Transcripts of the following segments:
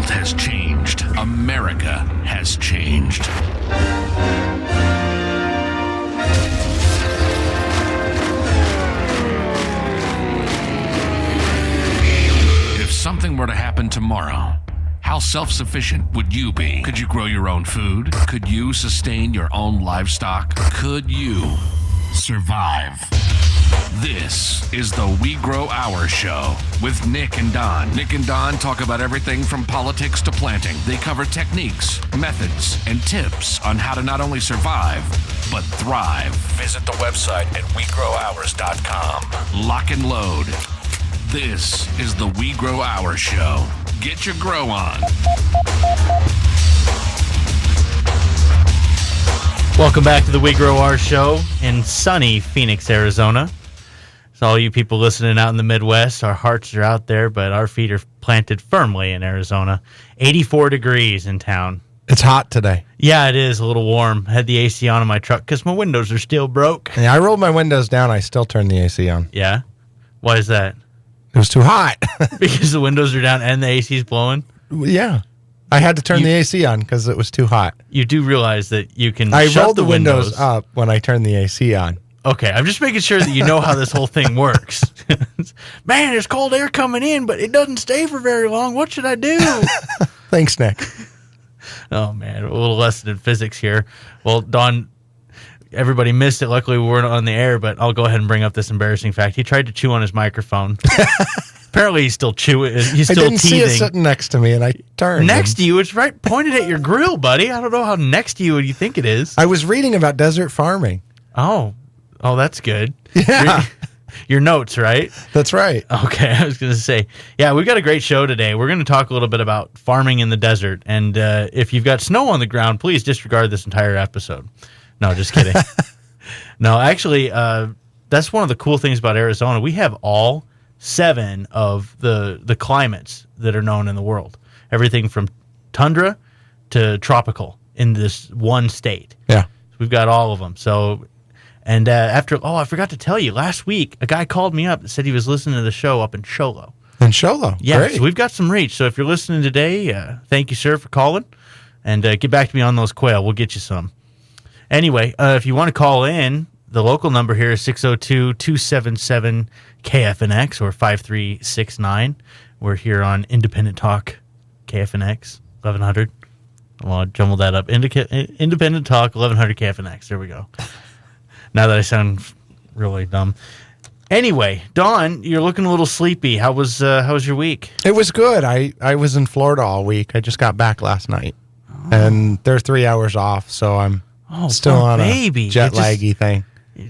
world has changed. America has changed. If something were to happen tomorrow, how self-sufficient would you be? Could you grow your own food? Could you sustain your own livestock? Could you survive? This is the WeGrowOurs show with Nick and Don. Nick and Don talk about everything from politics to planting. They cover techniques, methods, and tips on how to not only survive, but thrive. Visit the website at WeGrowOurs.com. Lock and load. This is the WeGrowOurs show. Get your grow on. Welcome back to the WeGrowOurs show in sunny Phoenix, Arizona. So all you people listening out in the Midwest, our hearts are out there, but our feet are planted firmly in Arizona. 84 degrees in town. It's hot today. Yeah, it is a little warm. I had the AC on in my truck because my windows are still broke. Yeah, I rolled my windows down. I still turned the AC on. Yeah? Why is that? It was too hot. Because the windows are down and the AC's blowing? Yeah. I had to turn the AC on because it was too hot. You do realize that you can I shut rolled the windows up when I turned the AC on. Okay, I'm just making sure that you know how this whole thing works. Man, there's cold air coming in, but it doesn't stay for very long. What should I do? Thanks, Nick. Oh, man, a little lesson in physics here. Well, Don, everybody missed it. Luckily, we weren't on the air, but I'll go ahead and bring up this embarrassing fact. He tried to chew on his microphone. Apparently, he's still chewing. He's still I didn't teething. see it sitting next to me, and I turned. Next to you, it's right pointed at your grill, buddy. I don't know how next to you you think it is. I was reading about desert farming. Oh, that's good. Yeah. Your notes, right? That's right. Okay, I was going to say, yeah, we've got a great show today. We're going to talk a little bit about farming in the desert. And if you've got snow on the ground, please disregard this entire episode. No, just kidding. No, actually, that's one of the cool things about Arizona. We have all 7 of the climates that are known in the world. Everything from tundra to tropical in this one state. Yeah. We've got all of them. So... And I forgot to tell you, last week, a guy called me up and said he was listening to the show up in Show Low. In Show Low? Yeah, Great. so we've got some reach. So if you're listening today, thank you, sir, for calling. And get back to me on those quail. We'll get you some. Anyway, if you want to call in, the local number here is 602-277-KFNX or 5369. We're here on Independent Talk, KFNX, 1100. Well, I jumbled that up. Independent Talk, 1100 KFNX. There we go. Now that I sound really dumb. Anyway, Dawn, you're looking a little sleepy. How was your week? It was good. I was in Florida all week. I just got back last night. Oh. And they're 3 hours off, so I'm still on a jet laggy thing.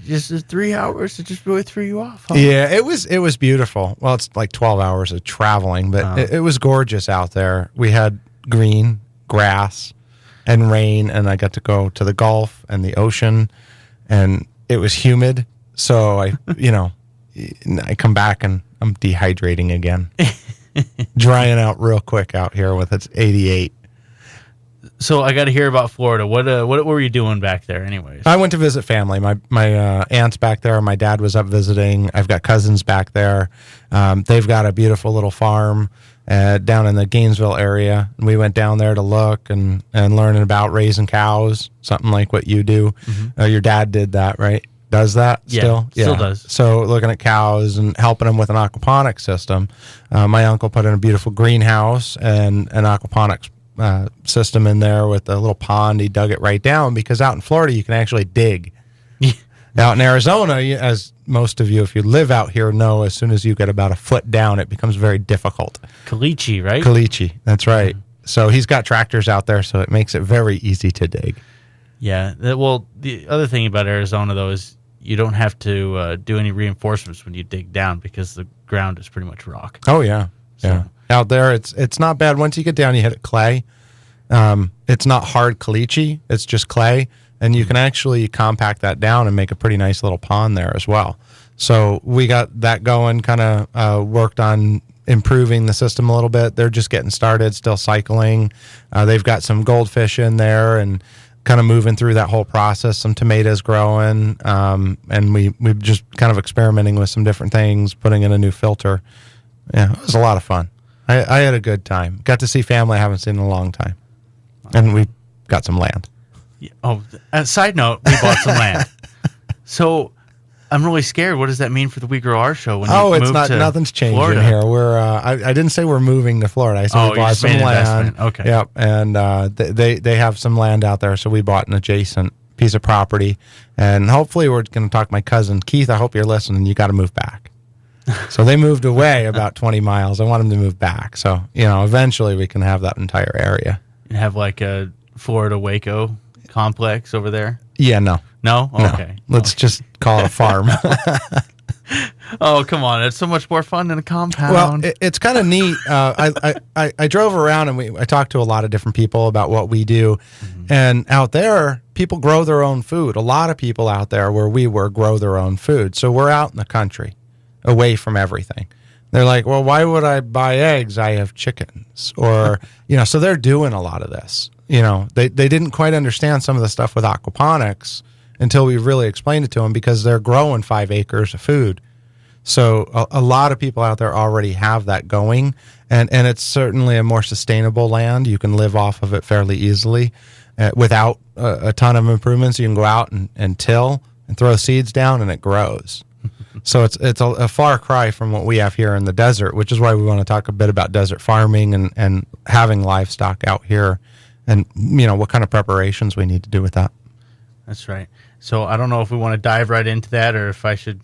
Just 3 hours? It just really threw you off, huh? Yeah, it was beautiful. Well, it's like 12 hours of traveling, but it was gorgeous out there. We had green, grass, and rain, and I got to go to the Gulf and the ocean, and it was humid, so I come back and I'm dehydrating again. Drying out real quick out here with it's 88. So I got to hear about Florida. What were you doing back there anyways? I went to visit family. My aunt's back there. My dad was up visiting. I've got cousins back there. They've got a beautiful little farm down in the Gainesville area. We went down there to look and learning about raising cows, something like what you do. Mm-hmm. Your dad did that, right? Does that still? Yeah, still does. So looking at cows and helping them with an aquaponics system. My uncle put in a beautiful greenhouse and an aquaponics system in there with a little pond. He dug it right down because out in Florida you can actually dig. Out in Arizona, as most of you, if you live out here, know, as soon as you get about a foot down, it becomes very difficult. Caliche, right? Caliche, that's right. Mm-hmm. So he's got tractors out there, so it makes it very easy to dig. Yeah. Well, the other thing about Arizona, though, is you don't have to do any reinforcements when you dig down because the ground is pretty much rock. Oh, yeah. So. Yeah. Out there, it's not bad. Once you get down, you hit it clay. It's not hard caliche. It's just clay. And you can actually compact that down and make a pretty nice little pond there as well. So we got that going, kind of worked on improving the system a little bit. They're just getting started, still cycling. They've got some goldfish in there and kind of moving through that whole process, some tomatoes growing. And we've just kind of experimenting with some different things, putting in a new filter. Yeah, it was a lot of fun. I had a good time. Got to see family I haven't seen in a long time. And we got some land. Yeah. Oh, side note, we bought some land. So I'm really scared. What does that mean for the We Grow Ours show? When you It's move not. to Nothing's changing Florida? here. We're. I didn't say we're moving to Florida. I said we you bought just some made an land. investment. Okay. Yep. And they have some land out there, so we bought an adjacent piece of property. And hopefully, we're going to talk to my cousin Keith. I hope you're listening. You got to move back. So they moved away about 20 miles. I want them to move back. So eventually we can have that entire area. And have like a Florida Waco complex over there? Yeah. No. No? No. Okay. Let's just call it a farm. Oh, come on. It's so much more fun than a compound. Well, it's kind of neat. I drove around and I talked to a lot of different people about what we do. Mm-hmm. And out there, people grow their own food. A lot of people out there where we were grow their own food. So we're out in the country, away from everything. They're like, well, why would I buy eggs? I have chickens. Or, so they're doing a lot of this. They didn't quite understand some of the stuff with aquaponics until we really explained it to them, because they're growing 5 acres of food. So a lot of people out there already have that going, and it's certainly a more sustainable land. You can live off of it fairly easily without a ton of improvements. You can go out and till and throw seeds down, and it grows. So it's a far cry from what we have here in the desert, which is why we want to talk a bit about desert farming and having livestock out here, and what kind of preparations we need to do with that. That's right. So I don't know if we want to dive right into that, or if I should.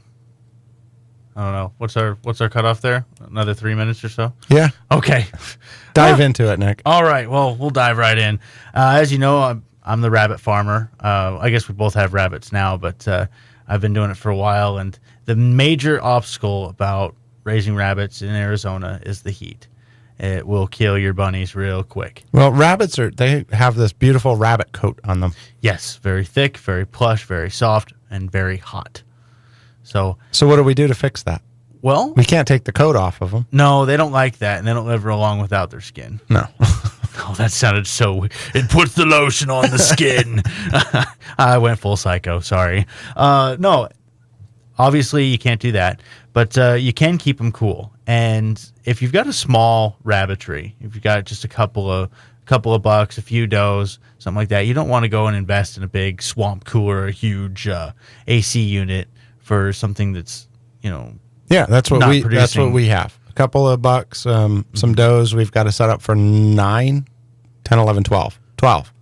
I don't know. What's our cutoff there? Another 3 minutes or so? Yeah. Okay. Dive into it, Nick. All right. Well, we'll dive right in. As you know, I'm the rabbit farmer. I guess we both have rabbits now, but I've been doing it for a while. And the major obstacle about raising rabbits in Arizona is the heat. It will kill your bunnies real quick. Well, rabbits they have this beautiful rabbit coat on them. Yes. Very thick, very plush, very soft, and very hot. So what do we do to fix that? Well, we can't take the coat off of them. No, they don't like that, and they don't live real long without their skin. No. Oh, that sounded so weird. It puts the lotion on the skin. I went full psycho. Sorry. No, obviously you can't do that, but you can keep them cool. And if you've got a small rabbitry, if you've got just a couple of bucks, a few does, something like that, you don't want to go and invest in a big swamp cooler, a huge AC unit for something that's, yeah, that's what we have. A couple of bucks, some does. We've got to set up for 9, 10, 11, 12. 12.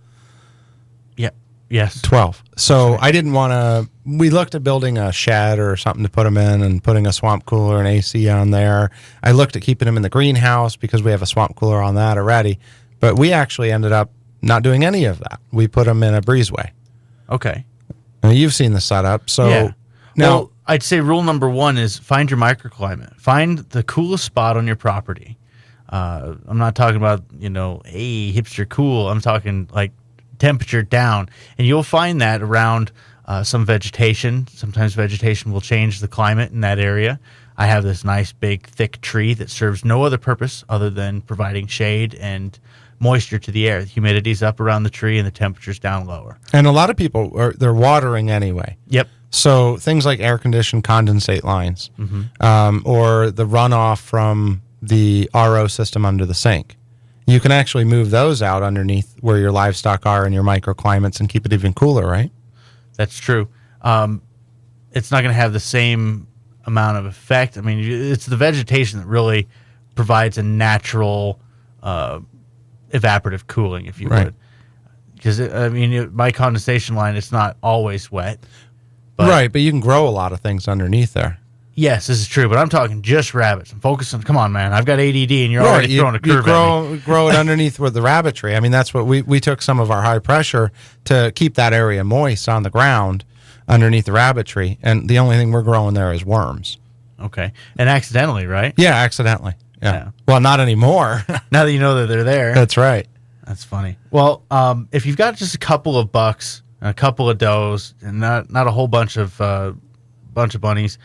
Yeah. Yes. 12. So I didn't want to. We looked at building a shed or something to put them in, and putting a swamp cooler and AC on there. I looked at keeping them in the greenhouse because we have a swamp cooler on that already. But we actually ended up not doing any of that. We put them in a breezeway. Okay. Now, you've seen the setup. So yeah. Now, well, I'd say rule number 1 is find your microclimate. Find the coolest spot on your property. I'm not talking about, hey, hipster cool. I'm talking like temperature down. And you'll find that around some vegetation. Sometimes vegetation will change the climate in that area. I have this nice, big, thick tree that serves no other purpose other than providing shade and moisture to the air. The humidity's up around the tree and the temperature's down lower. And a lot of people, they're watering anyway. Yep. So things like air-conditioned condensate lines, or the runoff from the RO system under the sink, you can actually move those out underneath where your livestock are and your microclimates and keep it even cooler, right? That's true. It's not going to have the same amount of effect. I mean, it's the vegetation that really provides a natural evaporative cooling, if you would. Because, my condensation line, it's not always wet. But you can grow a lot of things underneath there. Yes, this is true, but I'm talking just rabbits. I'm focusing. Come on, man. I've got ADD, and you're already throwing a curve at me. Grow it underneath with the rabbitry. I mean, that's what we took some of our high pressure to keep that area moist on the ground underneath the rabbitry, and the only thing we're growing there is worms. Okay, and accidentally, right? Yeah, accidentally. Yeah. Well, not anymore. Now that you know that they're there. That's right. That's funny. Well, if you've got just a couple of bucks, a couple of does, and not a whole bunch of bunnies,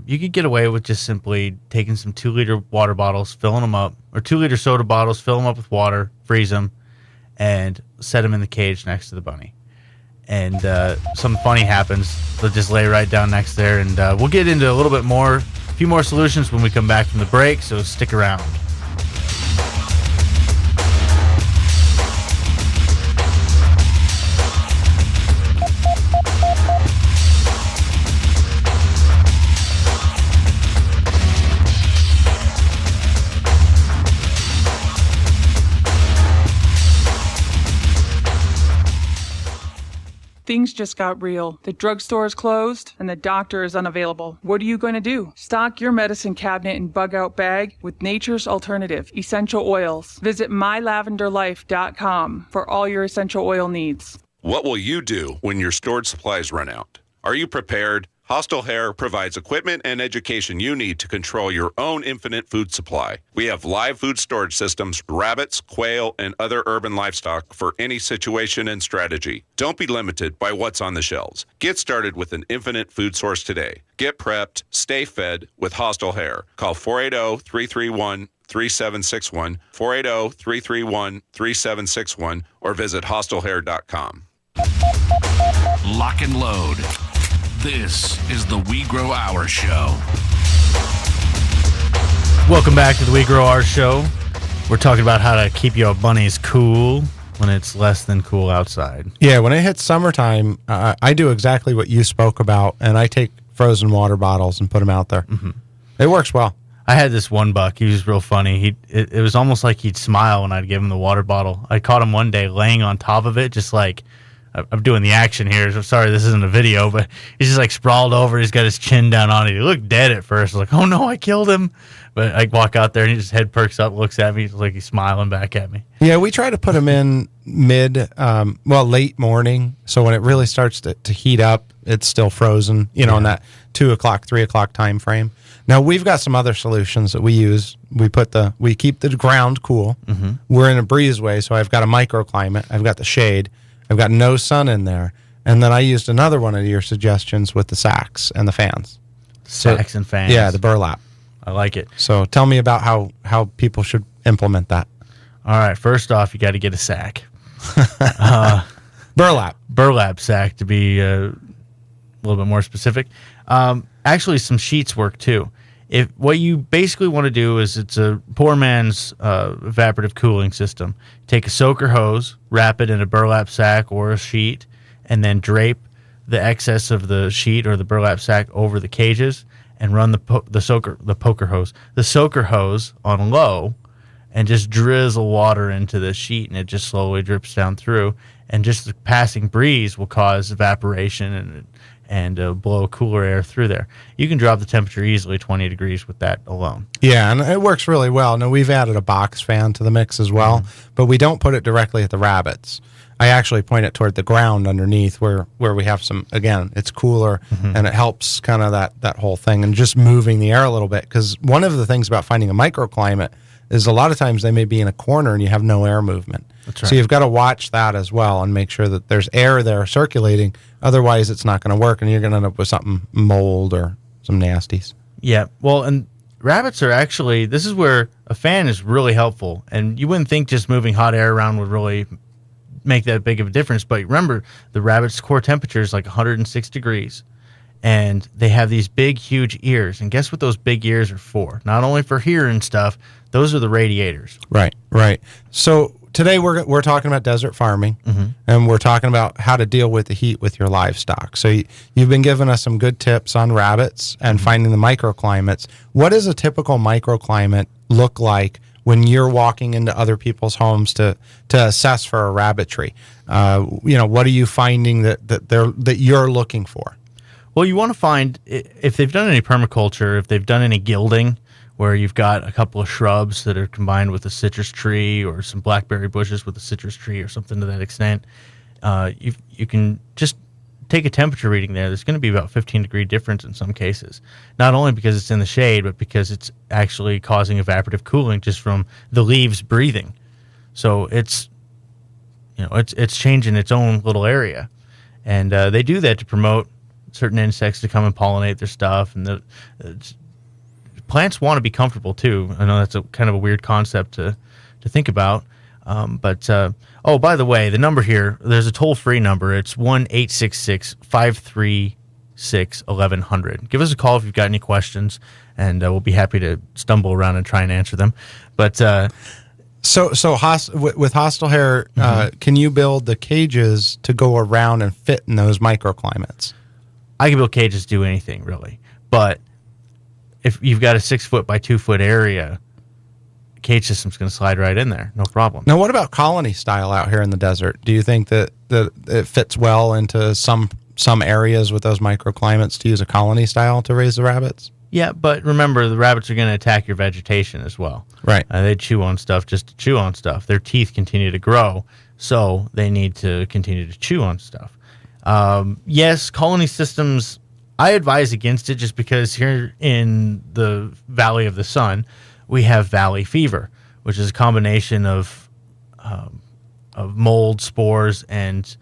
you could get away with just simply taking some 2-liter water bottles, filling them up, or 2-liter soda bottles, fill them up with water, freeze them, and set them in the cage next to the bunny. And something funny happens. They'll just lay right down next there, and we'll get into a little bit more, a few more solutions when we come back from the break, so stick around. Things just got real. The drugstore is closed and the doctor is unavailable. What are you going to do? Stock your medicine cabinet and bug out bag with nature's alternative, essential oils. Visit mylavenderlife.com for all your essential oil needs. What will you do when your stored supplies run out? Are you prepared? Hostile Hair provides equipment and education you need to control your own infinite food supply. We have live food storage systems, rabbits, quail, and other urban livestock for any situation and strategy. Don't be limited by what's on the shelves. Get started with an infinite food source today. Get prepped, stay fed with Hostile Hair. Call 480-331-3761, 480-331-3761, or visit hostlehair.com. Lock and load. This is the We Grow Ours Show. Welcome back to the We Grow Ours Show. We're talking about how to keep your bunnies cool when it's less than cool outside. Yeah, when it hits summertime, I do exactly what you spoke about, and I take frozen water bottles and put them out there. Mm-hmm. It works well. I had this one buck. He was real funny. It was almost like he'd smile when I'd give him the water bottle. I caught him one day laying on top of it, just like, I'm doing the action here. So sorry, this isn't a video, but he's just like sprawled over. He's got his chin down on it. He looked dead at first. I was like, oh no, I killed him. But I walk out there and his head perks up, looks at me, like he's smiling back at me. Yeah, we try to put him in late morning. So when it really starts to heat up, it's still frozen, in that 2 o'clock, 3 o'clock time frame. Now we've got some other solutions that we use. We keep the ground cool. Mm-hmm. We're in a breezeway, so I've got a microclimate. I've got the shade. I've got no sun in there. And then I used another one of your suggestions with the sacks and the fans. Sacks and fans. Yeah, the burlap. I like it. So tell me about how people should implement that. All right. First off, you got to get a sack. Burlap sack, to be a little bit more specific. Actually, some sheets work too. What you basically want to do is, it's a poor man's evaporative cooling system. Take a soaker hose, wrap it in a burlap sack or a sheet, and then drape the excess of the sheet or the burlap sack over the cages, and run the soaker hose on low, and just drizzle water into the sheet, and it just slowly drips down through. And just the passing breeze will cause evaporation and blow cooler air through there. You can drop the temperature easily 20 degrees with that alone. Yeah, and it works really well. Now, we've added a box fan to the mix as well, but we don't put it directly at the rabbits. I actually point it toward the ground underneath where we have some, again, it's cooler, and it helps kind of that whole thing and just moving the air a little bit. Because one of the things about finding a microclimate is a lot of times they may be in a corner and you have no air movement. That's right. So you've got to watch that as well and make sure that there's air there circulating. Otherwise, it's not going to work, and you're going to end up with something mold or some nasties. Yeah. Well, and rabbits are actually, this is where a fan is really helpful. And you wouldn't think just moving hot air around would really make that big of a difference. But remember, the rabbit's core temperature is like 106 degrees. And they have these big, huge ears. And guess what those big ears are for? Not only for hearing stuff, those are the radiators. Right. So today we're talking about desert farming, and we're talking about how to deal with the heat with your livestock. So you've been giving us some good tips on rabbits and finding the microclimates. What does a typical microclimate look like when you're walking into other people's homes to assess for a rabbitry? What are you finding that you're looking for? Well, you want to find, if they've done any permaculture, if they've done any gilding, where you've got a couple of shrubs that are combined with a citrus tree, or some blackberry bushes with a citrus tree, or something to that extent, you can just take a temperature reading there. There's going to be about 15-degree difference in some cases, not only because it's in the shade, but because it's actually causing evaporative cooling just from the leaves breathing. So it's changing its own little area, and they do that to promote certain insects to come and pollinate their stuff, and plants want to be comfortable too. I know that's a kind of a weird concept to think about, but by the way, the number here, there's a toll-free number. It's 1-866-536-1100. Give us a call if you've got any questions, and we'll be happy to stumble around and try and answer them. But So with Hostile Hair, can you build the cages to go around and fit in those microclimates? I can build cages to do anything, really. But if you've got a 6 foot by 2 foot area, cage system's going to slide right in there, no problem. Now, what about colony style out here in the desert? Do you think that it fits well into some areas with those microclimates to use a colony style to raise the rabbits? Yeah, but remember, the rabbits are going to attack your vegetation as well. Right. They chew on stuff just to chew on stuff. Their teeth continue to grow, so they need to continue to chew on stuff. Yes, colony systems, I advise against it just because here in the Valley of the Sun, we have valley fever, which is a combination of mold, spores, and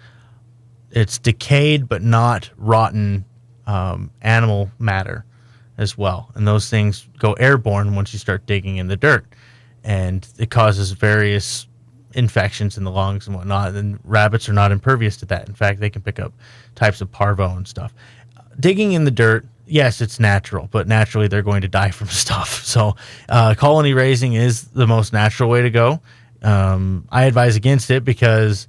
it's decayed but not rotten animal matter as well. And those things go airborne once you start digging in the dirt. And it causes various infections in the lungs and whatnot. And rabbits are not impervious to that. In fact, they can pick up types of parvo and stuff. Digging in the dirt, yes, it's natural, but naturally they're going to die from stuff. So colony raising is the most natural way to go. I advise against it because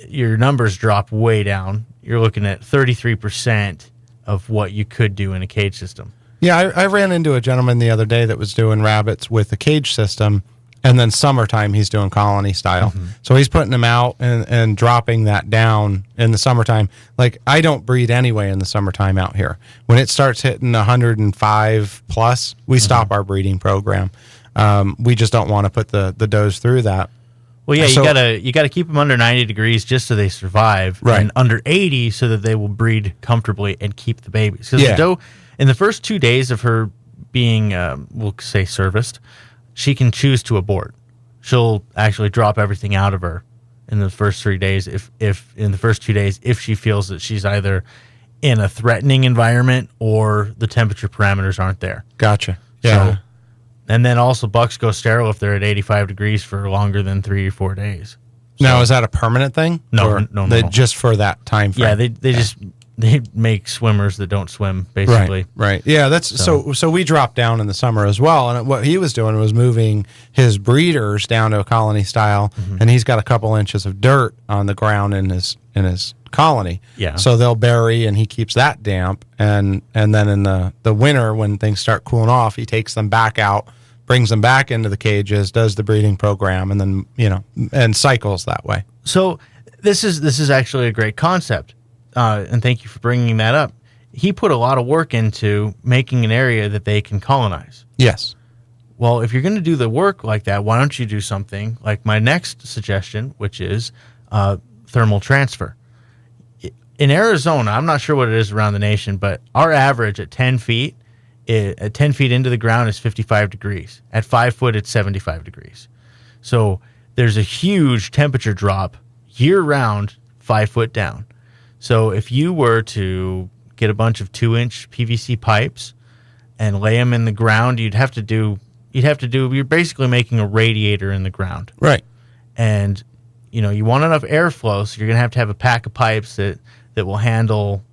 your numbers drop way down. You're looking at 33% of what you could do in a cage system. Yeah, I ran into a gentleman the other day that was doing rabbits with a cage system, and then summertime he's doing colony style. Mm-hmm. So he's putting them out and dropping that down in the summertime. Like, I don't breed anyway in the summertime out here. When it starts hitting 105 plus, we stop our breeding program. We just don't want to put the does through that. Well, yeah, you gotta keep them under 90 degrees just so they survive, right? And under 80 so that they will breed comfortably and keep the babies. Because the doe, in the first 2 days of her being, we'll say, serviced, she can choose to abort. She'll actually drop everything out of her in the first 3 days. If in the first 2 days, if she feels that she's either in a threatening environment or the temperature parameters aren't there. Gotcha. Yeah. So, and then also bucks go sterile if they're at 85 degrees for longer than 3 or 4 days. So, now, is that a permanent thing? No. Just for that time frame? Yeah, they just they make swimmers that don't swim, basically. Right. Yeah, that's so we dropped down in the summer as well, and what he was doing was moving his breeders down to a colony style, and he's got a couple inches of dirt on the ground in his colony. Yeah. So they'll bury, and he keeps that damp, and then in the winter when things start cooling off, he takes them back out, brings them back into the cages, does the breeding program, and then and cycles that way. So this is actually a great concept. And thank you for bringing that up. He put a lot of work into making an area that they can colonize. Yes. Well, if you're going to do the work like that, why don't you do something like my next suggestion, which is thermal transfer. In Arizona, I'm not sure what it is around the nation, but our average at 10 feet into the ground is 55 degrees. At 5 foot, it's 75 degrees. So there's a huge temperature drop year-round, 5 foot down. So if you were to get a bunch of 2-inch PVC pipes and lay them in the ground, you're basically making a radiator in the ground. Right. And, you want enough airflow, so you're going to have a pack of pipes that will handle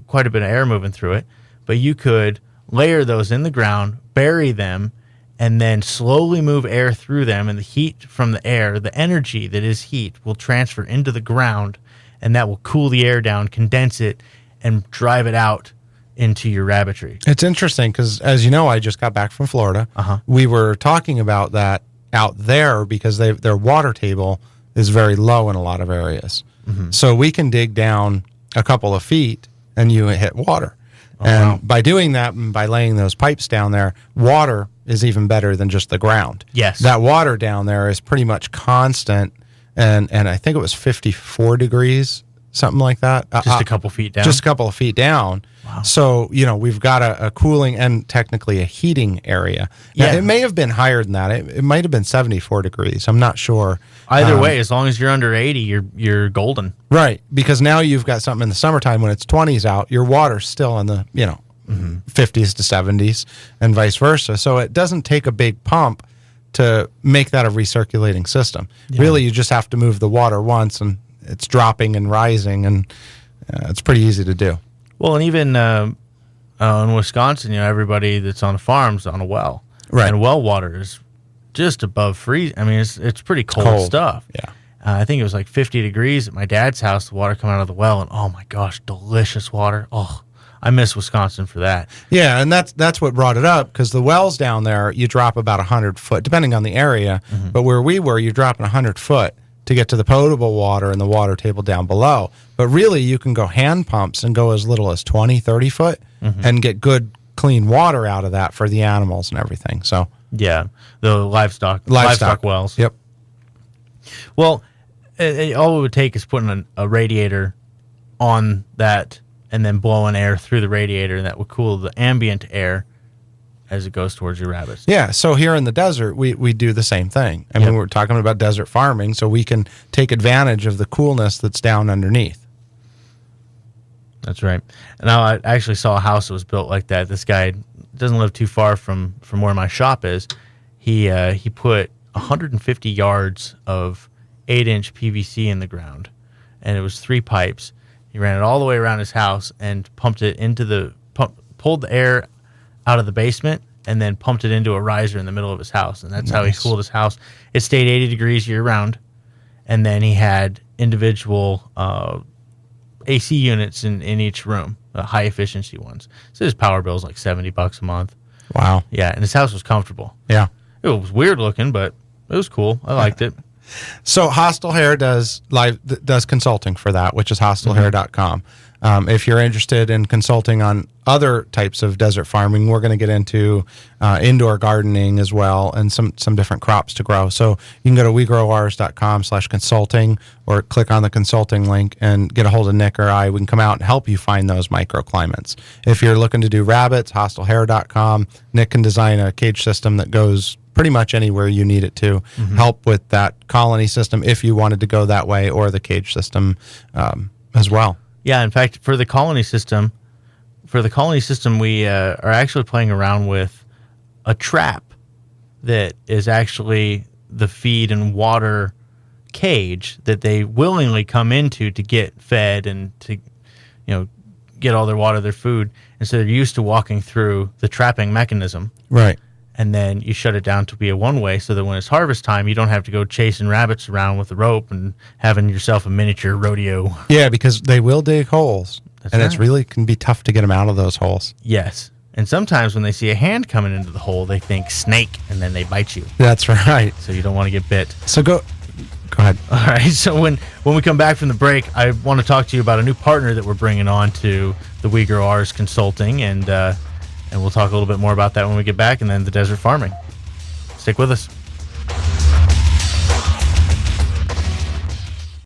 quite a bit of air moving through it. But you could layer those in the ground, bury them, and then slowly move air through them, and the heat from the air, the energy that is heat, will transfer into the ground, and that will cool the air down, condense it, and drive it out into your rabbitry. It's interesting because, as you know, I just got back from Florida. We were talking about that out there because their water table is very low in a lot of areas. So we can dig down a couple of feet and you hit water. By doing that and by laying those pipes down there, water is even better than just the ground. Yes. That water down there is pretty much constant. And I think it was 54 degrees, something like that. Just a couple feet down? Just a couple of feet down. Wow. So, we've got a cooling and technically a heating area. Now, it may have been higher than that. It might have been 74 degrees. I'm not sure. Either way, as long as you're under 80, you're golden. Right, because now you've got something in the summertime when it's 20s out, your water's still in the, 50s to 70s and vice versa. So it doesn't take a big pump to make that a recirculating system. Yeah. Really, you just have to move the water once, and it's dropping and rising, and it's pretty easy to do. Well, and even in Wisconsin, everybody that's on a farm's on a well. Right. And well water is just above freezing. I mean, it's pretty cold stuff. Yeah. I think it was like 50 degrees at my dad's house, the water coming out of the well, and oh my gosh, delicious water. Oh, I miss Wisconsin for that. Yeah, and that's what brought it up, because the wells down there, you drop about 100 foot, depending on the area. But where we were, you're dropping 100 foot to get to the potable water and the water table down below. But really, you can go hand pumps and go as little as 20, 30 foot and get good, clean water out of that for the animals and everything. So Yeah, the livestock wells. Yep. Well, all it would take is putting a radiator on that and then blowing air through the radiator, and that would cool the ambient air as it goes towards your rabbits. Yeah, so here in the desert, we do the same thing. I mean, we're talking about desert farming, so we can take advantage of the coolness that's down underneath. That's right. And I actually saw a house that was built like that. This guy doesn't live too far from where my shop is. He put 150 yards of 8-inch PVC in the ground, and it was 3 pipes. He ran it all the way around his house and pumped it into pulled the air out of the basement and then pumped it into a riser in the middle of his house. And that's how he cooled his house. It stayed 80 degrees year round. And then he had individual AC units in each room, high efficiency ones. So his power bill is like $70 a month. Wow. Yeah, and his house was comfortable. Yeah. It was weird looking, but it was cool. I liked it. So Hostile Hair does consulting for that, which is hostilehair.com. If you're interested in consulting on other types of desert farming, we're going to get into indoor gardening as well, and some different crops to grow. So you can go to WeGrowOurs.com/consulting, or click on the consulting link and get a hold of Nick or I. We can come out and help you find those microclimates. If you're looking to do rabbits, hostilehair.com. Nick can design a cage system that goes pretty much anywhere you need it to. Help with that colony system if you wanted to go that way, or the cage system as well. Yeah, in fact, for the colony system, we are actually playing around with a trap that is actually the feed and water cage that they willingly come into to get fed and to, get all their water, their food. And so they're used to walking through the trapping mechanism. Right. And then you shut it down to be a one-way, so that when it's harvest time, you don't have to go chasing rabbits around with a rope and having yourself a miniature rodeo. Yeah, because they will dig holes. That's and right. it's really can be tough to get them out of those holes. Yes. And sometimes when they see a hand coming into the hole, they think snake, and then they bite you. That's right. So you don't want to get bit. So go ahead. All right. So when we come back from the break, I want to talk to you about a new partner that we're bringing on to the WeGrowOurs Consulting, and we'll talk a little bit more about that when we get back, and then the desert farming. Stick with us.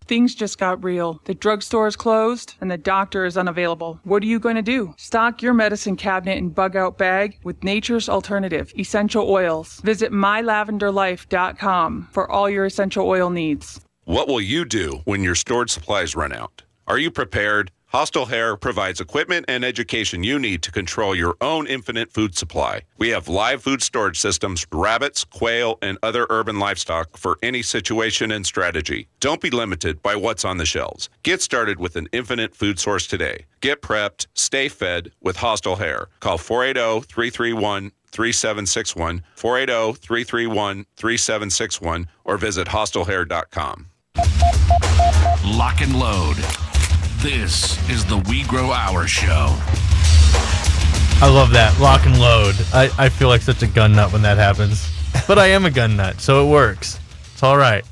Things just got real. The drugstore is closed and the doctor is unavailable. What are you going to do? Stock your medicine cabinet and bug out bag with nature's alternative, essential oils. Visit mylavenderlife.com for all your essential oil needs. What will you do when your stored supplies run out? Are you prepared? Hostile Hair provides equipment and education you need to control your own infinite food supply. We have live food storage systems, rabbits, quail, and other urban livestock for any situation and strategy. Don't be limited by what's on the shelves. Get started with an infinite food source today. Get prepped, stay fed with Hostile Hair. Call 480-331-3761, 480-331-3761, or visit hostilehair.com. Lock and load. This is the We Grow Our Show. I love that. Lock and load. I feel like such a gun nut when that happens. But I am a gun nut, so it works. It's all right.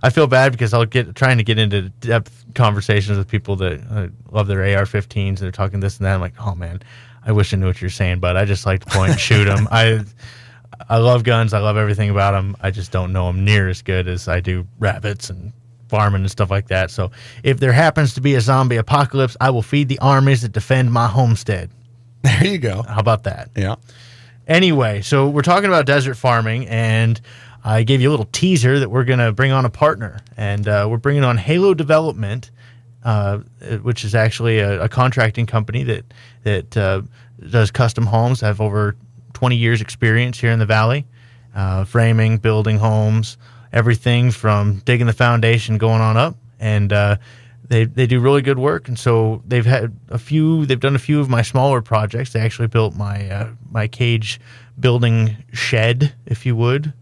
I feel bad because trying to get into depth conversations with people that love their AR-15s and they're talking this and that. I'm like, oh man, I wish I knew what you're saying, but I just like to point and shoot them. I love guns. I love everything about them. I just don't know them near as good as I do rabbits and farming and stuff like that. So if there happens to be a zombie apocalypse, I will feed the armies that defend my homestead. There you go. How about that? Yeah. Anyway, so we're talking about desert farming, and I gave you a little teaser that we're going to bring on a partner, and we're bringing on Halo Development, which is actually a contracting company that does custom homes. I have over 20 years experience here in the Valley, framing, building homes, everything from digging the foundation going on up, and they do really good work. And so they've done a few of my smaller projects. They actually built my cage building shed, if you would.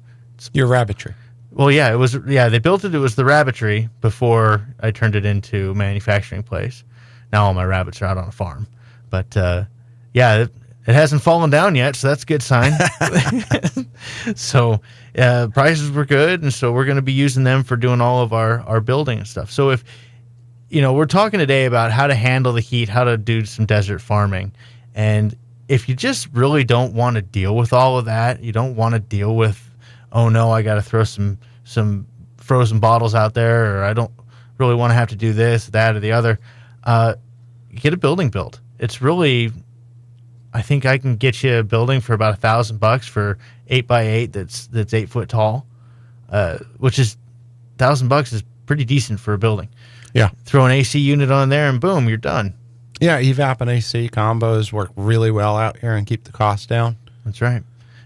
Your rabbitry. Well, yeah, they built it. It was the rabbitry before I turned it into a manufacturing place. Now all my rabbits are out on a farm. But yeah, it hasn't fallen down yet, so that's a good sign. So prices were good, and so we're going to be using them for doing all of our building and stuff. So if we're talking today about how to handle the heat, how to do some desert farming, and if you just really don't want to deal with all of that, you don't want to deal with, oh no, I got to throw some frozen bottles out there, or I don't really want to have to do this, that, or the other, get a building built. It's really, I think I can get you a building for about $1,000 for 8x8 that's 8 foot tall, which is $1,000 is pretty decent for a building. Yeah. Throw an AC unit on there and boom, you're done. Yeah, evap and AC combos work really well out here and keep the cost down. That's right.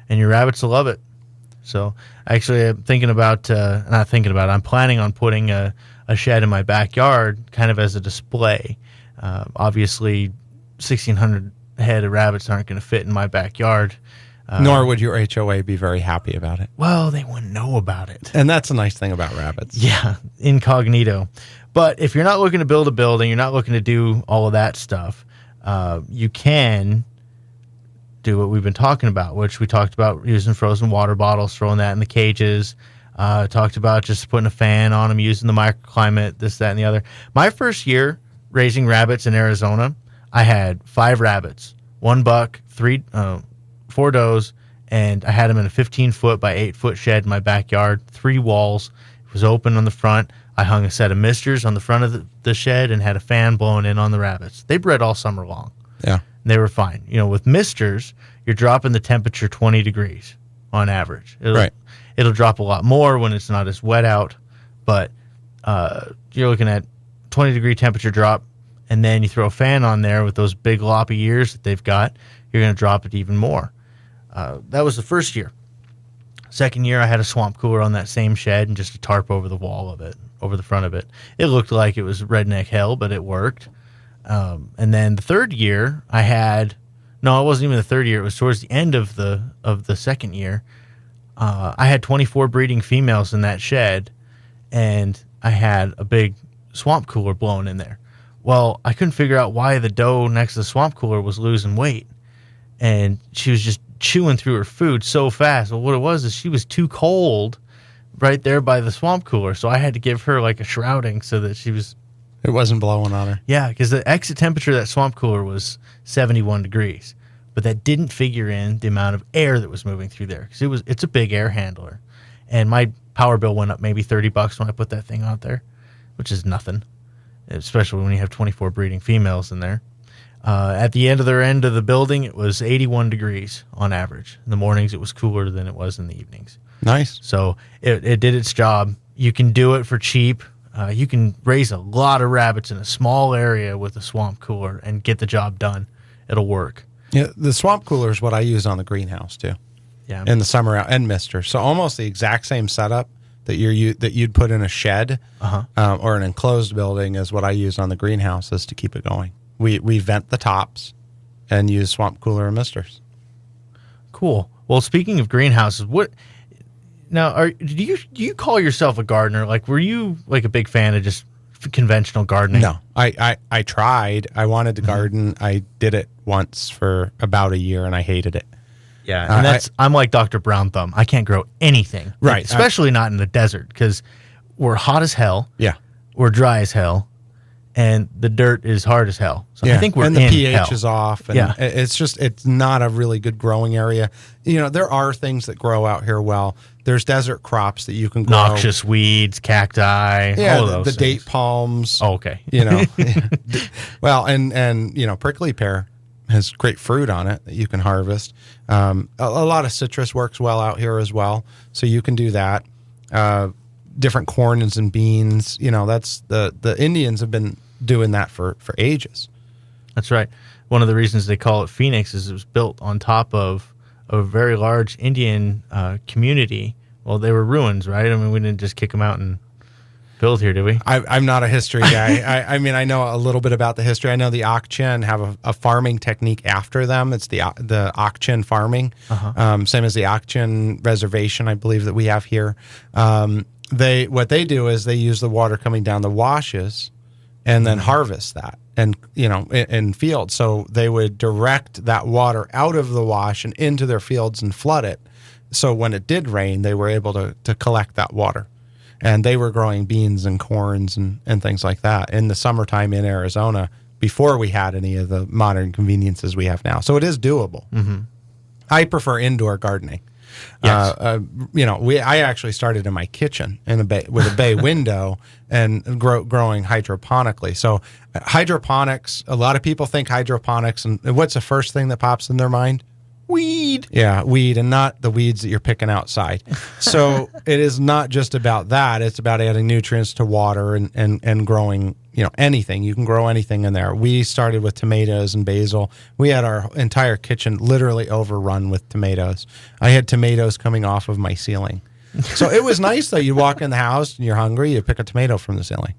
And your rabbits will love it. So actually I'm I'm planning on putting a shed in my backyard kind of as a display. Obviously 1,600 head of rabbits aren't going to fit in my backyard. Nor would your HOA be very happy about it. Well, they wouldn't know about it. And that's a nice thing about rabbits. Yeah, incognito. But if you're not looking to build a building, you're not looking to do all of that stuff, you can do what we've been talking about, which we talked about using frozen water bottles, throwing that in the cages. Talked about just putting a fan on them, using the microclimate, this, that, and the other. My first year raising rabbits in Arizona, I had 5 rabbits, 1 buck, 4 does, and I had them in a 15-foot by 8-foot shed in my backyard, 3 walls. It was open on the front. I hung a set of misters on the front of the shed and had a fan blowing in on the rabbits. They bred all summer long. Yeah. And they were fine. With misters, you're dropping the temperature 20 degrees on average. It'll drop a lot more when it's not as wet out, but you're looking at 20-degree temperature drop, and then you throw a fan on there with those big loppy ears that they've got, you're going to drop it even more. That was the first year. Second year, I had a swamp cooler on that same shed and just a tarp over the wall of it, over the front of it. It looked like it was redneck hell, but it worked. And then the third year, it wasn't even the third year. It was towards the end of the second year. I had 24 breeding females in that shed, and I had a big swamp cooler blowing in there. Well, I couldn't figure out why the doe next to the swamp cooler was losing weight, and she was just chewing through her food so fast. Well, what it was is she was too cold right there by the swamp cooler, so I had to give her like a shrouding so that it wasn't blowing on her. Yeah, because the exit temperature of that swamp cooler was 71 degrees, but that didn't figure in the amount of air that was moving through there, because it's a big air handler, and my power bill went up maybe $30 when I put that thing out there, which is nothing, especially when you have 24 breeding females in there. At the end of the building, it was 81 degrees on average. In the mornings, it was cooler than it was in the evenings. Nice. So it did its job. You can do it for cheap. You can raise a lot of rabbits in a small area with a swamp cooler and get the job done. It'll work. Yeah, the swamp cooler is what I use on the greenhouse too. Yeah, in the summer and mister. So almost the exact same setup that you'd put in a shed or an enclosed building is what I use on the greenhouses to keep it going. We vent the tops and use swamp cooler and misters. Cool. Well, speaking of greenhouses, do you call yourself a gardener? Like, were you like a big fan of just conventional gardening? No, I tried. I wanted to garden. I did it once for about a year and I hated it. Yeah, and I'm like Dr. Brown Thumb. I can't grow anything, right? Especially not in the desert, because we're hot as hell. Yeah, we're dry as hell, and the dirt is hard as hell. So I think we're and the in pH hell. is off. And it's not a really good growing area. There are things that grow out here well. There's desert crops that you can grow. Noxious weeds, cacti, all of those the things. date palms. Oh, okay. Well, and prickly pear has great fruit on it that you can harvest. A lot of citrus works well out here as well, so you can do that. Different corns and beans, that's the Indians have been doing that for ages. That's right. One of the reasons they call it Phoenix is it was built on top of a very large Indian community. Well, they were ruins, right? I mean, we didn't just kick them out and build here, did we? I'm not a history guy. I mean, I know a little bit about the history. I know the Ak-Chin have a farming technique after them. It's the Ak-Chin farming, same as the Ak-Chin reservation, I believe, that we have here. What they do is they use the water coming down the washes and then harvest that. in fields. So they would direct that water out of the wash and into their fields and flood it. So when it did rain, they were able to collect that water. And they were growing beans and corns and things like that in the summertime in Arizona before we had any of the modern conveniences we have now. So it is doable. Mm-hmm. I prefer indoor gardening. Yes. I actually started in my kitchen with a bay window and growing hydroponically. So hydroponics, a lot of people think hydroponics, and what's the first thing that pops in their mind? Weed. Yeah, weed, and not the weeds that you're picking outside. So it is not just about that. It's about adding nutrients to water and growing, anything. You can grow anything in there. We started with tomatoes and basil. We had our entire kitchen literally overrun with tomatoes. I had tomatoes coming off of my ceiling. So it was nice, though. You walk in the house and you're hungry, you pick a tomato from the ceiling.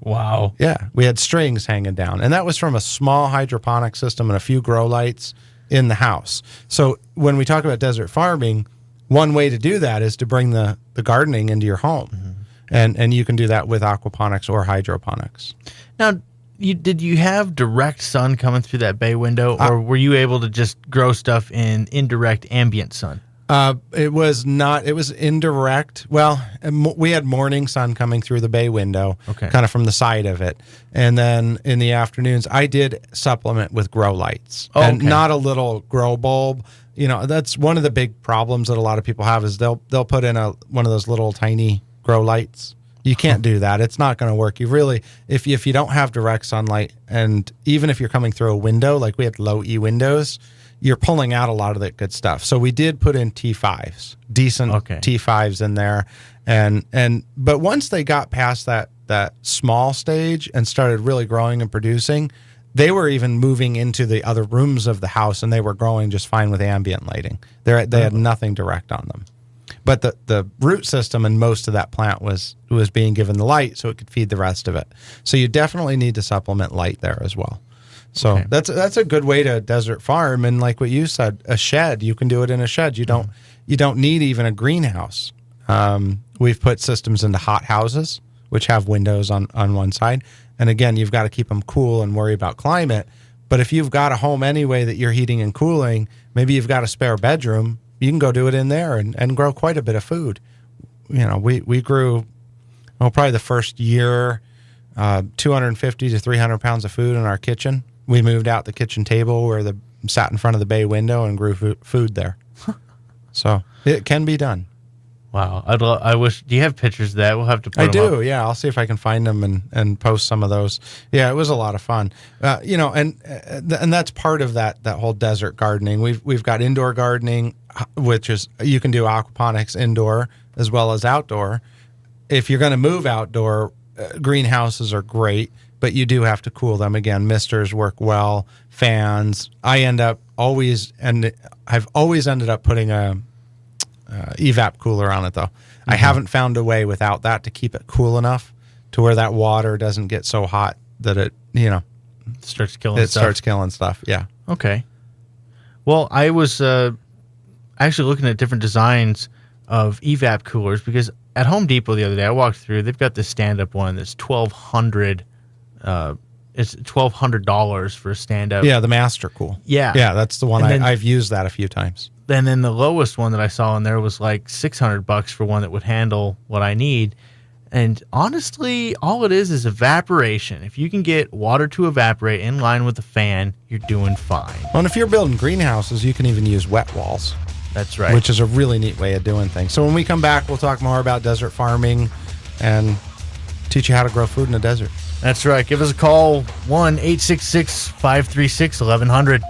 Wow. Yeah, we had strings hanging down. And that was from a small hydroponic system and a few grow lights in the house. So when we talk about desert farming, one way to do that is to bring the gardening into your home. Mm-hmm. And you can do that with aquaponics or hydroponics. Now, did you have direct sun coming through that bay window, or were you able to just grow stuff in indirect ambient sun? It was indirect. Well, we had morning sun coming through the bay window, kind of from the side of it. And then in the afternoons, I did supplement with grow lights and not a little grow bulb. That's one of the big problems that a lot of people have is they'll put in one of those little tiny grow lights. You can't do that. It's not going to work. You really, if you don't have direct sunlight, and even if you're coming through a window, like we had low E windows, you're pulling out a lot of that good stuff. So we did put in T5s, decent T5s in there. But once they got past that small stage and started really growing and producing, they were even moving into the other rooms of the house, and they were growing just fine with ambient lighting. They had nothing direct on them. But the root system and most of that plant was being given the light so it could feed the rest of it. So you definitely need to supplement light there as well. So that's a good way to desert farm. And like what you said, a shed, you can do it in a shed. You don't need even a greenhouse. We've put systems into hot houses, which have windows on one side. And again, you've got to keep them cool and worry about climate. But if you've got a home anyway that you're heating and cooling, maybe you've got a spare bedroom, you can go do it in there and grow quite a bit of food. We grew, probably the first year, 250 to 300 pounds of food in our kitchen. We moved out the kitchen table where sat in front of the bay window and grew food there. So it can be done. Wow. I wish, do you have pictures of that? We'll have to put I them do, up. yeah. I'll see if I can find them and post some of those. Yeah, it was a lot of fun. And that's part of that whole desert gardening. We've got indoor gardening, which is, you can do aquaponics indoor as well as outdoor. If you're going to move outdoor, greenhouses are great, but you do have to cool them. Again, misters work well, fans. I've always ended up putting a evap cooler on it, though. Mm-hmm. I haven't found a way without that to keep it cool enough to where that water doesn't get so hot that it starts killing stuff. Yeah. Okay. Well, I was actually looking at different designs of evap coolers because at Home Depot the other day I walked through. They've got this stand-up one that's $1,200. It's $1,200 for a stand-up. Yeah, the Master Cool. Yeah, that's the one. I've used that a few times. And then the lowest one that I saw in there was like $600 for one that would handle what I need. And honestly, all it is evaporation. If you can get water to evaporate in line with the fan, you're doing fine. Well, and if you're building greenhouses, you can even use wet walls. That's right. Which is a really neat way of doing things. So when we come back, we'll talk more about desert farming and teach you how to grow food in the desert. That's right. Give us a call, 1-866-536-1100.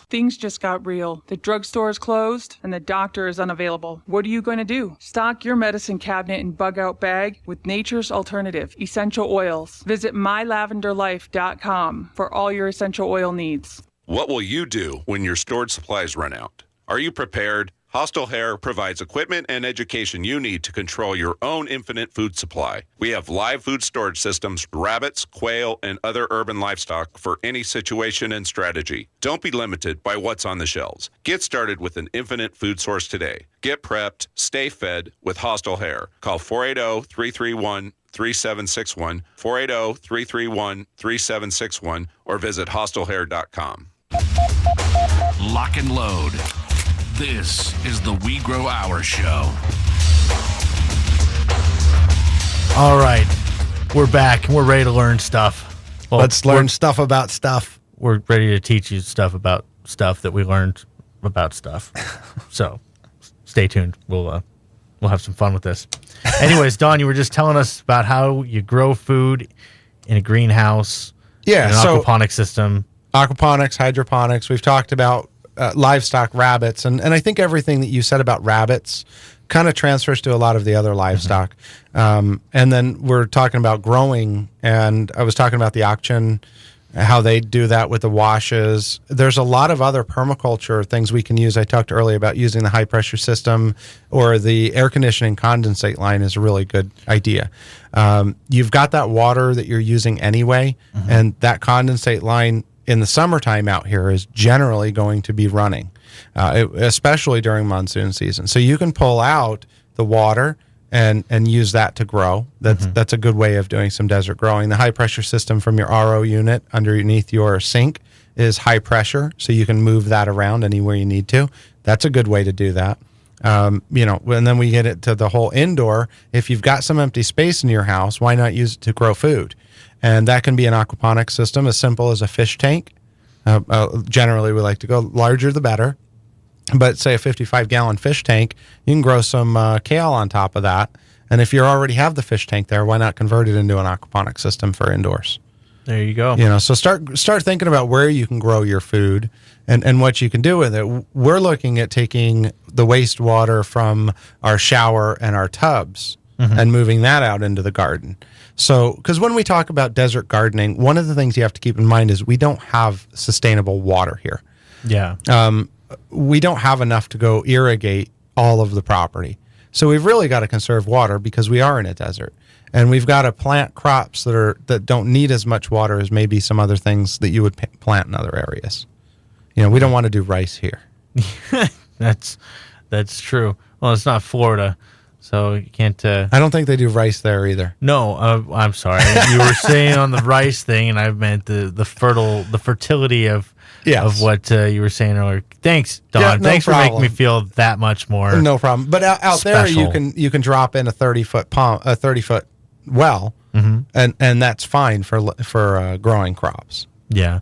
Things just got real. The drugstore is closed and the doctor is unavailable. What are you going to do? Stock your medicine cabinet and bug out bag with nature's alternative, essential oils. Visit mylavenderlife.com for all your essential oil needs. What will you do when your stored supplies run out? Are you prepared? Hostile Hair provides equipment and education you need to control your own infinite food supply. We have live food storage systems, rabbits, quail, and other urban livestock for any situation and strategy. Don't be limited by what's on the shelves. Get started with an infinite food source today. Get prepped, stay fed with Hostile Hair. Call 480-331 480-331-3761, 480-331-3761, or visit hostlehair.com. Lock and load. This is the We Grow Our Show. All right. We're back and we're ready to learn stuff. Well, Let's learn stuff about stuff. We're ready to teach you stuff about stuff that we learned about stuff. So stay tuned. We'll have some fun with this. Anyways, Don, you were just telling us about how you grow food in a greenhouse, Yeah, in an so aquaponic system. aquaponics, hydroponics. We've talked about livestock, rabbits, and I think everything that you said about rabbits kind of transfers to a lot of the other livestock. And then we're talking about growing, and I was talking about the auction, how they do that with the washes. There's a lot of other permaculture things we can use. I talked earlier about using the high pressure system, or the air conditioning condensate line is a really good idea. You've got that water that you're using anyway, and that condensate line in the summertime out here is generally going to be running, especially during monsoon season. So you can pull out the water and use that to grow. That's a good way of doing some desert growing. The high pressure system from your RO unit underneath your sink is high pressure, so you can move that around anywhere you need to. That's a good way to do that. And then we get it to the whole indoor. If you've got some empty space in your house, why not use it to grow food? And that can be an aquaponics system as simple as a fish tank. Generally, we like to go larger the better. But say a 55-gallon fish tank, you can grow some kale on top of that. And if you already have the fish tank there, why not convert it into an aquaponic system for indoors? There you go. So start thinking about where you can grow your food and what you can do with it. We're looking at taking the wastewater from our shower and our tubs and moving that out into the garden. So, because when we talk about desert gardening, one of the things you have to keep in mind is we don't have sustainable water here. Yeah. We don't have enough to go irrigate all of the property. So we've really got to conserve water because we are in a desert. And we've got to plant crops that don't need as much water as maybe some other things that you would plant in other areas. We don't want to do rice here. That's true. Well, it's not Florida, so you can't. I don't think they do rice there either. No, I'm sorry. You were saying on the rice thing, and I meant the fertility of what you were saying earlier. Thanks, Don. Yeah, no Thanks problem. for making me feel that much more. No problem. But out there, special. you can drop in a 30-foot well, and that's fine for growing crops. Yeah.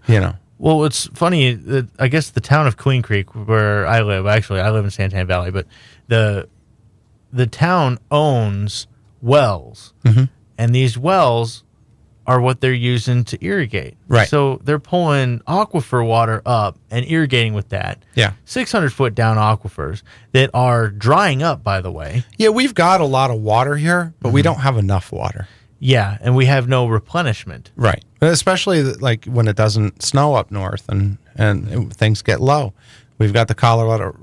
Well, it's funny. I guess the town of Queen Creek, where I live, actually, I live in Santana Valley, but the town owns wells, and these wells are what they're using to irrigate. Right. So they're pulling aquifer water up and irrigating with that. Yeah. 600-foot down aquifers that are drying up, by the way. Yeah, we've got a lot of water here, but we don't have enough water. Yeah, and we have no replenishment. Right. Especially like when it doesn't snow up north and things get low. We've got the Colorado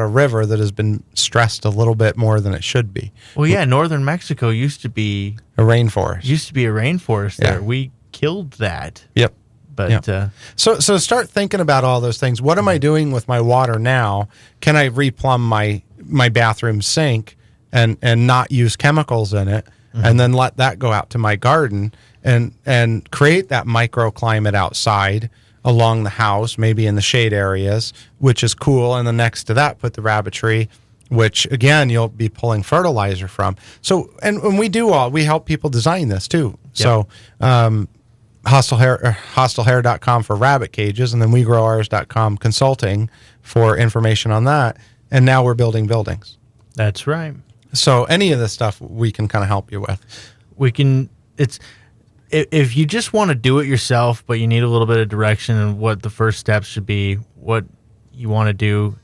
River that has been stressed a little bit more than it should be. Well, yeah, northern Mexico used to be A rainforest. a rainforest there. Yeah. We killed that. Yep. But So start thinking about all those things. What am I doing with my water now? Can I replumb my bathroom sink and not use chemicals in it, and then let that go out to my garden and create that microclimate outside along the house, maybe in the shade areas, which is cool. And then next to that, put the rabbitry, which again, you'll be pulling fertilizer from. So, and we help people design this too. Yep. So, hostlehair.com for rabbit cages, and then WeGrowOurs.com consulting for information on that. And now we're building buildings. that's right. So any of this stuff we can kind of help you with. We can. If you just want to do it yourself, but you need a little bit of direction and what the first steps should be, what you want to do,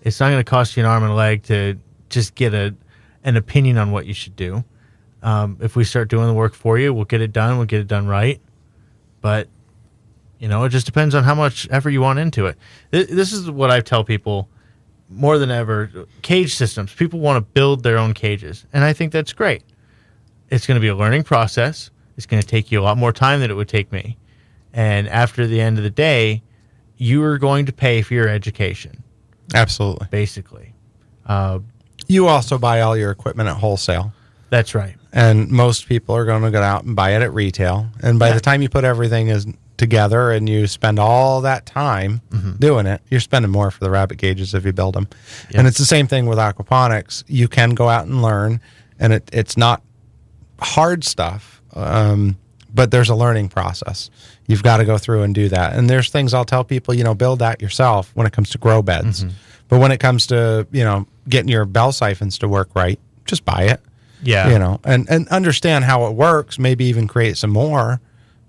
it's not going to cost you an arm and a leg to just get an opinion on what you should do. If we start doing the work for you, we'll get it done. We'll get it done right. But it just depends on how much effort you want into it. This is what I tell people more than ever. Cage systems. People want to build their own cages, and I think that's great. It's going to be a learning process. It's going to take you a lot more time than it would take me. And after the end of the day, you are going to pay for your education. Absolutely. Basically. You also buy all your equipment at wholesale. That's right. And most people are going to go out and buy it at retail. And by the time you put everything together and you spend all that time doing it, you're spending more for the rabbit cages if you build them. Yep. And it's the same thing with aquaponics. You can go out and learn, and it's not hard stuff, but there's a learning process. You've got to go through and do that. And there's things I'll tell people, build that yourself when it comes to grow beds. But when it comes to, getting your bell siphons to work right, just buy it. Yeah. And understand how it works, maybe even create some more.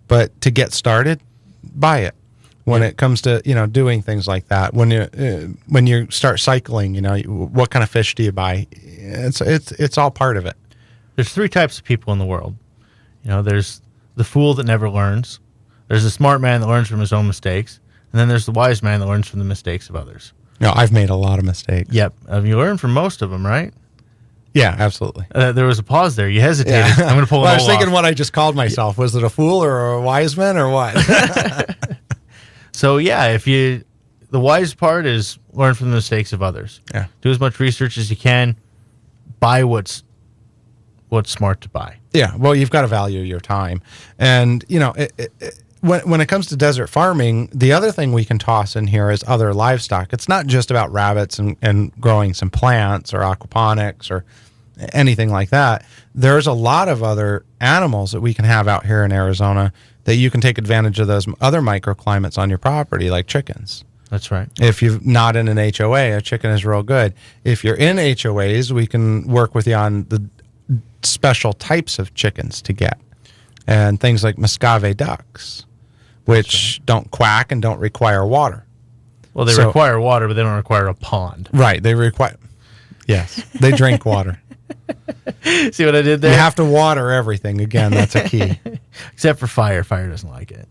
But to get started, buy it. When it comes to, doing things like that, when you start cycling, what kind of fish do you buy? It's all part of it. There's 3 types of people in the world. There's the fool that never learns. There's the smart man that learns from his own mistakes. And then there's the wise man that learns from the mistakes of others. I've made a lot of mistakes. Yep. You learn from most of them, right? Yeah, absolutely. There was a pause there. You hesitated. Yeah. I'm going to pull it I was thinking off. what I just called myself. Was it a fool or a wise man or what? So, yeah, the wise part is learn from the mistakes of others. Yeah. Do as much research as you can. Buy what's smart to buy. Yeah, well, you've got to value your time. And, when it comes to desert farming, the other thing we can toss in here is other livestock. It's not just about rabbits and growing some plants or aquaponics or anything like that. There's a lot of other animals that we can have out here in Arizona that you can take advantage of those other microclimates on your property, like chickens. That's right. If you're not in an HOA, a chicken is real good. If you're in HOAs, we can work with you on the special types of chickens to get. And things like Muscovy ducks, which don't quack and don't require water. Well, they require water, but they don't require a pond. Right. They require... Yes. They drink water. See what I did there? You have to water everything. Again, that's a key. Except for Fire. Fire doesn't like it.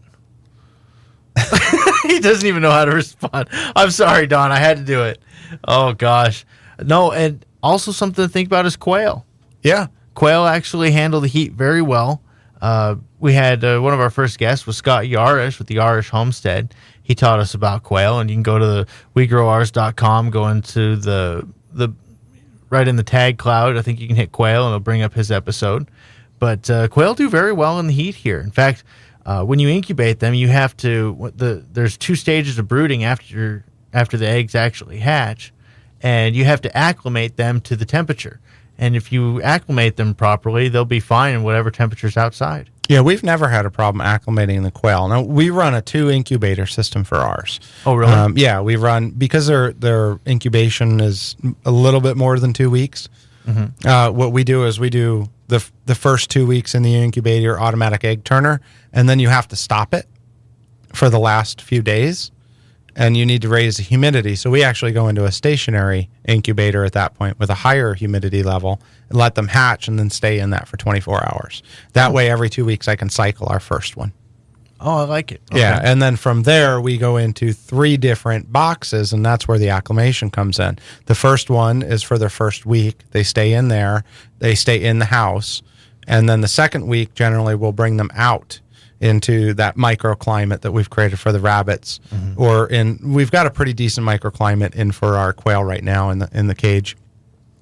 He doesn't even know how to respond. I'm sorry, Don. I had to do it. Oh, gosh. No, and also something to think about is quail. Yeah. Quail actually handle the heat very well. We had one of our first guests was Scott Yarish with the Yarish Homestead. He taught us about quail, and you can go to the WeGrowOurs.com, go into the right in the tag cloud. I think you can hit quail, and it'll bring up his episode. But quail do very well in the heat here. In fact, when you incubate them, you have to. There's 2 stages of brooding after the eggs actually hatch, and you have to acclimate them to the temperature. And if you acclimate them properly, they'll be fine in whatever temperature's outside. Yeah, we've never had a problem acclimating the quail. Now, we run a 2 incubator system for ours. Oh, really? Yeah, we run, because their incubation is a little bit more than 2 weeks. What we do is we do the first 2 weeks in the incubator automatic egg turner, and then you have to stop it for the last few days. And you need to raise the humidity. So we actually go into a stationary incubator at that point with a higher humidity level and let them hatch and then stay in that for 24 hours. That way, every 2 weeks, I can cycle our first one. Oh, I like it. Okay. Yeah, and then from there, we go into 3 different boxes, and that's where the acclimation comes in. The first one is for their first week. They stay in there. They stay in the house. And then the second week, generally, we'll bring them out into that microclimate that we've created for the rabbits, we've got a pretty decent microclimate in for our quail right now in the cage.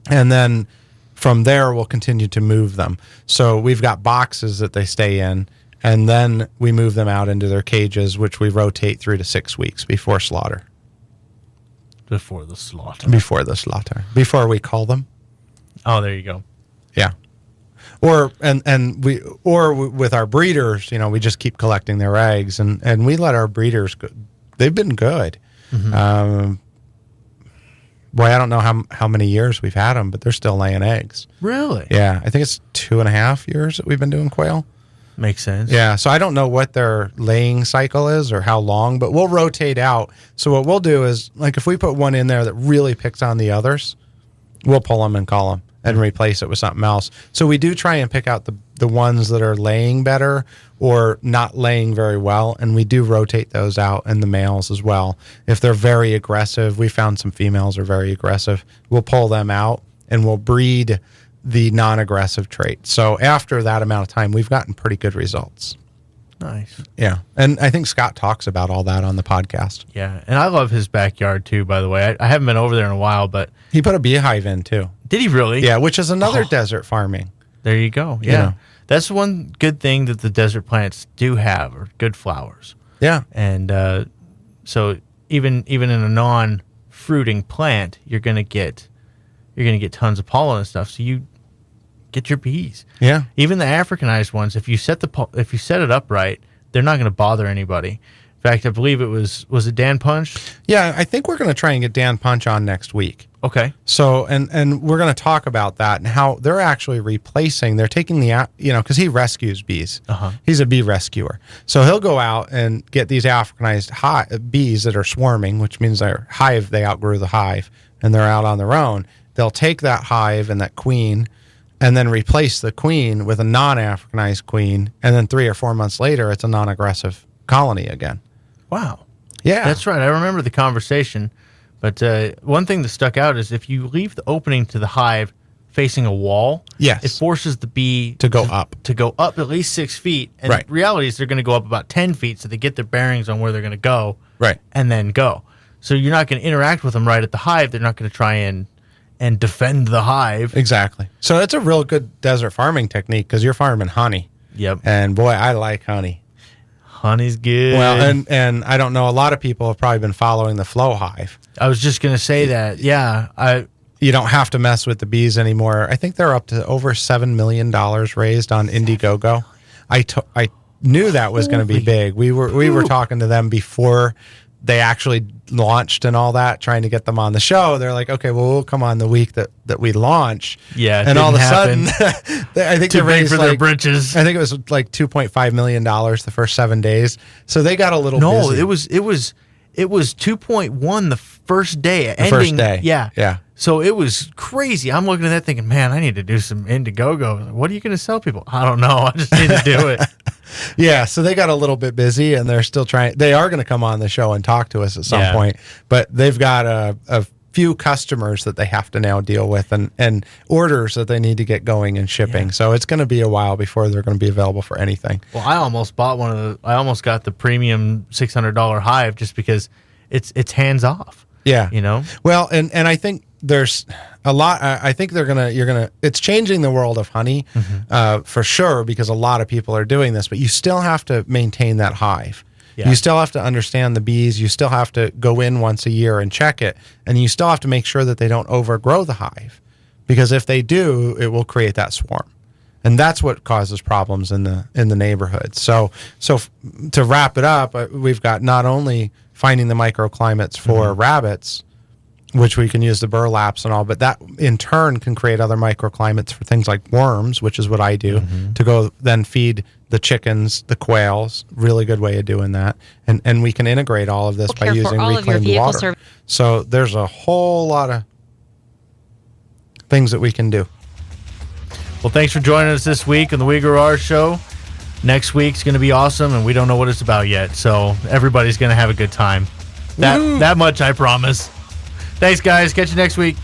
And then from there, we'll continue to move them. So we've got boxes that they stay in, and then we move them out into their cages, which we rotate 3 to 6 weeks before slaughter. Before the slaughter. Before we call them. Oh, there you go. Yeah. Or with our breeders, we just keep collecting their eggs, and we let our breeders go. They've been good. Boy, I don't know how many years we've had them, but they're still laying eggs. Really? Yeah, I think it's 2.5 years that we've been doing quail. Makes sense. Yeah, so I don't know what their laying cycle is or how long, but we'll rotate out. So what we'll do is, like, if we put one in there that really picks on the others, we'll pull them and call them and replace it with something else. So we do try and pick out the ones that are laying better or not laying very well, and we do rotate those out, and the males as well. If they're very aggressive, we found some females are very aggressive, we'll pull them out, and we'll breed the non-aggressive trait. So after that amount of time, we've gotten pretty good results. Nice. Yeah, and I think Scott talks about all that on the podcast. Yeah, and I love his backyard, too, by the way. I haven't been over there in a while, but... He put a beehive in, too. Did he really? Yeah, which is another desert farming. There you go. Yeah. know. That's one good thing that the desert plants do have, are good flowers. Yeah. And so even in a non-fruiting plant, you're gonna get tons of pollen and stuff. So you get your bees. Yeah. Even the Africanized ones, if you set it up right, they're not gonna bother anybody. In fact, I believe it was it Dan Punch? Yeah, I think we're going to try and get Dan Punch on next week. Okay. So, and we're going to talk about that and how they're actually replacing, they're taking because he rescues bees. He's a bee rescuer. So he'll go out and get these Africanized bees that are swarming, which means they outgrew the hive and they're out on their own. They'll take that hive and that queen and then replace the queen with a non-Africanized queen. And then 3 or 4 months later, it's a non-aggressive colony again. Wow. Yeah. That's right. I remember the conversation. But one thing that stuck out is if you leave the opening to the hive facing a wall, Yes. it forces the bee To go up. To go up at least 6 feet. And Right. the reality is they're going to go up about 10 feet so they get their bearings on where they're going to go. Right. And then go. So you're not going to interact with them right at the hive. They're not going to try and defend the hive. Exactly. So it's a real good desert farming technique because you're farming honey. Yep. And boy, I like honey. Honey's good. Well, and I don't know, a lot of people have probably been following the flow hive. I was just going to say that. Yeah. You don't have to mess with the bees anymore. I think they're up to over $7 million raised on Indiegogo. I knew that was going to be big. We were talking to them before they actually launched and all that, trying to get them on the show. They're like, okay, well, we'll come on the week that we launch. Yeah, and all of a sudden, happen. I think Too they big raised for their britches. I think it was like $2.5 million the first 7 days. So they got a little busy. it was 2.1 the first day. First day. Yeah. Yeah. So it was crazy. I'm looking at that thinking, man, I need to do some Indiegogo. What are you going to sell people? I don't know. I just need to do it. Yeah, so they got a little bit busy, and they're still trying. They are going to come on the show and talk to us at some point, but they've got a few customers that they have to now deal with, and orders that they need to get going and shipping. Yeah. So it's going to be a while before they're going to be available for anything. Well, I almost bought I almost got the premium $600 hive just because it's hands off. Yeah, you know. Well, and I think there's a lot. I think it's changing the world of honey for sure, because a lot of people are doing this, but you still have to maintain that hive. Yeah. You still have to understand the bees. You still have to go in once a year and check it, and you still have to make sure that they don't overgrow the hive, because if they do, it will create that swarm, and that's what causes problems in the neighborhood. So to wrap it up, we've got not only finding the microclimates for rabbits, which we can use the burlaps and all, but that in turn can create other microclimates for things like worms, which is what I do, to go then feed the chickens, the quails. Really good way of doing that. And we can integrate all of this by using reclaimed water. So there's a whole lot of things that we can do. Well, thanks for joining us this week on the WeGrowOurs show. Next week's going to be awesome, and we don't know what it's about yet, so everybody's going to have a good time. That much I promise. Thanks, guys. Catch you next week.